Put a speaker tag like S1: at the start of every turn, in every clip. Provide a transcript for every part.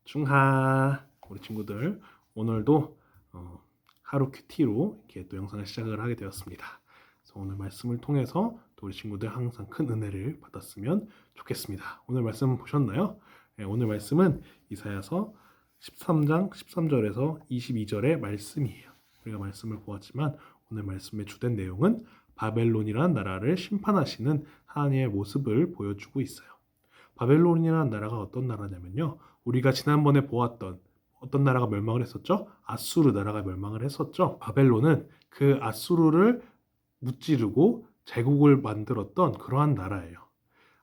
S1: 중하 우리 친구들 오늘도 하루 큐티로 이렇게 또 영상을 시작을 하게 되었습니다. 그래서 오늘 말씀을 통해서 또 우리 친구들 항상 큰 은혜를 받았으면 좋겠습니다. 오늘 말씀 보셨나요? 네, 오늘 말씀은 이사야서 13장 13절에서 22절의 말씀이에요. 우리가 말씀을 보았지만 오늘 말씀의 주된 내용은 바벨론이라는 나라를 심판하시는 하나님의 모습을 보여주고 있어요. 바벨론이라는 나라가 어떤 나라냐면요. 우리가 지난번에 보았던 어떤 나라가 멸망을 했었죠? 아수르 나라가 멸망을 했었죠. 바벨론은 그 아수르를 무찌르고 제국을 만들었던 그러한 나라예요.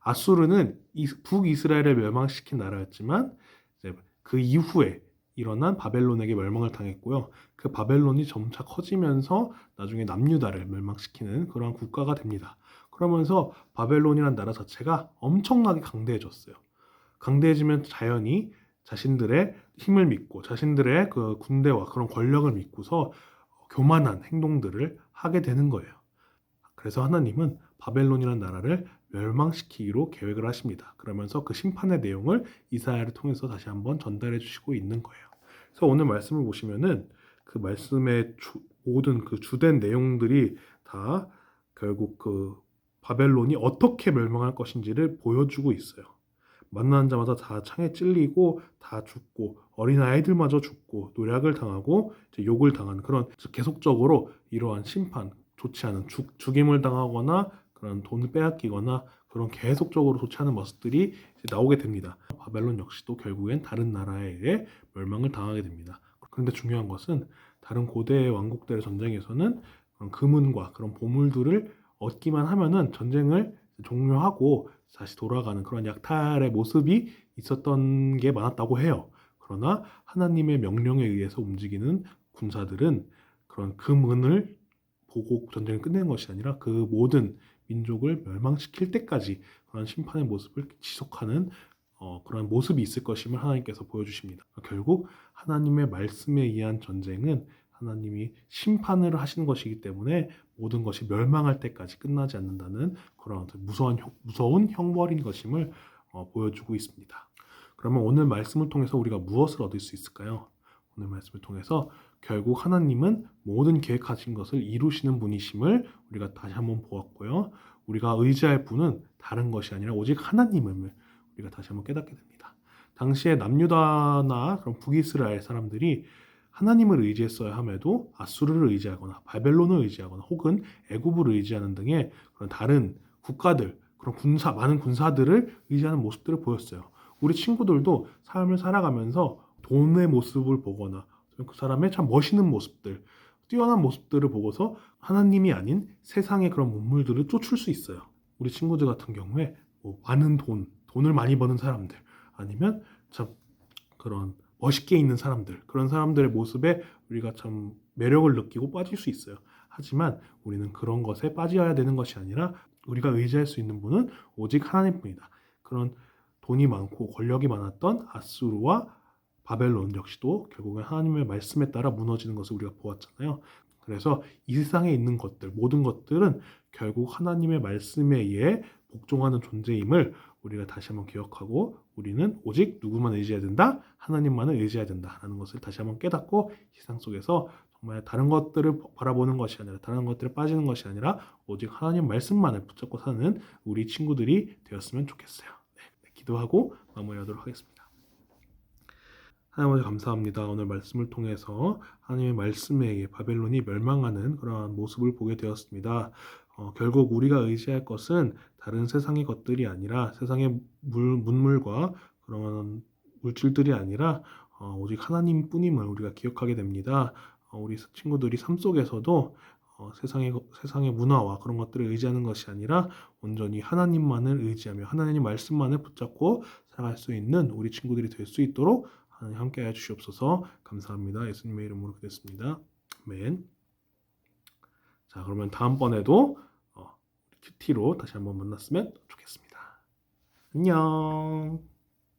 S1: 아수르는 북이스라엘을 멸망시킨 나라였지만 이제 그 이후에 일어난 바벨론에게 멸망을 당했고요. 그 바벨론이 점차 커지면서 나중에 남유다를 멸망시키는 그러한 국가가 됩니다. 그러면서 바벨론이라는 나라 자체가 엄청나게 강대해졌어요. 강대해지면 자연히 자신들의 힘을 믿고 자신들의 그 군대와 그런 권력을 믿고서 교만한 행동들을 하게 되는 거예요. 그래서 하나님은 바벨론이라는 나라를 멸망시키기로 계획을 하십니다. 그러면서 그 심판의 내용을 이사야를 통해서 다시 한번 전달해 주시고 있는 거예요. 그래서 오늘 말씀을 보시면은 그 말씀의 모든 그 주된 내용들이 다 결국 그 바벨론이 어떻게 멸망할 것인지를 보여주고 있어요. 만나는 자마다 다 창에 찔리고 다 죽고 어린아이들마저 죽고 노략을 당하고 욕을 당하는 그런 계속적으로 이러한 심판, 좋지 않은 죽임을 당하거나 그런 돈을 빼앗기거나 그런 계속적으로 좋지 않은 모습들이 나오게 됩니다. 바벨론 역시도 결국엔 다른 나라에 의해 멸망을 당하게 됩니다. 그런데 중요한 것은 다른 고대 왕국들의 전쟁에서는 그런 금은과 그런 보물들을 얻기만 하면은 전쟁을 종료하고 다시 돌아가는 그런 약탈의 모습이 있었던 게 많았다고 해요. 그러나 하나님의 명령에 의해서 움직이는 군사들은 그런 금은을 보고 전쟁을 끝내는 것이 아니라 그 모든 민족을 멸망시킬 때까지 그런 심판의 모습을 지속하는 그런 모습이 있을 것임을 하나님께서 보여주십니다. 결국 하나님의 말씀에 의한 전쟁은 하나님이 심판을 하시는 것이기 때문에 모든 것이 멸망할 때까지 끝나지 않는다는 그런 무서운 형벌인 것임을 보여주고 있습니다. 그러면 오늘 말씀을 통해서 우리가 무엇을 얻을 수 있을까요? 오늘 말씀을 통해서 결국 하나님은 모든 계획하신 것을 이루시는 분이심을 우리가 다시 한번 보았고요. 우리가 의지할 분은 다른 것이 아니라 오직 하나님을 우리가 다시 한번 깨닫게 됩니다. 당시에 남유다나 그런 북이스라엘 사람들이 하나님을 의지했어야 함에도 아수르를 의지하거나 바벨론을 의지하거나 혹은 애굽을 의지하는 등의 그런 다른 국가들, 그런 많은 군사들을 의지하는 모습들을 보였어요. 우리 친구들도 삶을 살아가면서 돈의 모습을 보거나 그 사람의 참 멋있는 모습들, 뛰어난 모습들을 보고서 하나님이 아닌 세상의 그런 문물들을 쫓을 수 있어요. 우리 친구들 같은 경우에 많은 돈을 많이 버는 사람들, 아니면 참 그런 멋있게 있는 사람들, 그런 사람들의 모습에 우리가 참 매력을 느끼고 빠질 수 있어요. 하지만 우리는 그런 것에 빠져야 되는 것이 아니라 우리가 의지할 수 있는 분은 오직 하나님뿐이다. 그런 돈이 많고 권력이 많았던 아수르와 바벨론 역시도 결국엔 하나님의 말씀에 따라 무너지는 것을 우리가 보았잖아요. 그래서 이 세상에 있는 것들, 모든 것들은 결국 하나님의 말씀에 의해 복종하는 존재임을 우리가 다시 한번 기억하고 우리는 오직 누구만 의지해야 된다? 하나님만을 의지해야 된다라는 것을 다시 한번 깨닫고 세상 속에서 정말 다른 것들을 바라보는 것이 아니라 다른 것들에 빠지는 것이 아니라 오직 하나님 말씀만을 붙잡고 사는 우리 친구들이 되었으면 좋겠어요. 네, 기도하고 마무리하도록 하겠습니다. 하나님 아버지 감사합니다. 오늘 말씀을 통해서 하나님의 말씀에 의해 바벨론이 멸망하는 그러한 모습을 보게 되었습니다. 결국 우리가 의지할 것은 다른 세상의 것들이 아니라 세상의 문물과 그런 물질들이 아니라 오직 하나님뿐임을 우리가 기억하게 됩니다. 우리 친구들이 삶 속에서도 세상의 문화와 그런 것들을 의지하는 것이 아니라 온전히 하나님만을 의지하며 하나님 말씀만을 붙잡고 살아갈 수 있는 우리 친구들이 될 수 있도록 하나님 함께해 주시옵소서. 감사합니다. 예수님의 이름으로 기도했습니다. 아멘. 자, 그러면 다음번에도 큐티로 다시 한번 만났으면 좋겠습니다. 안녕.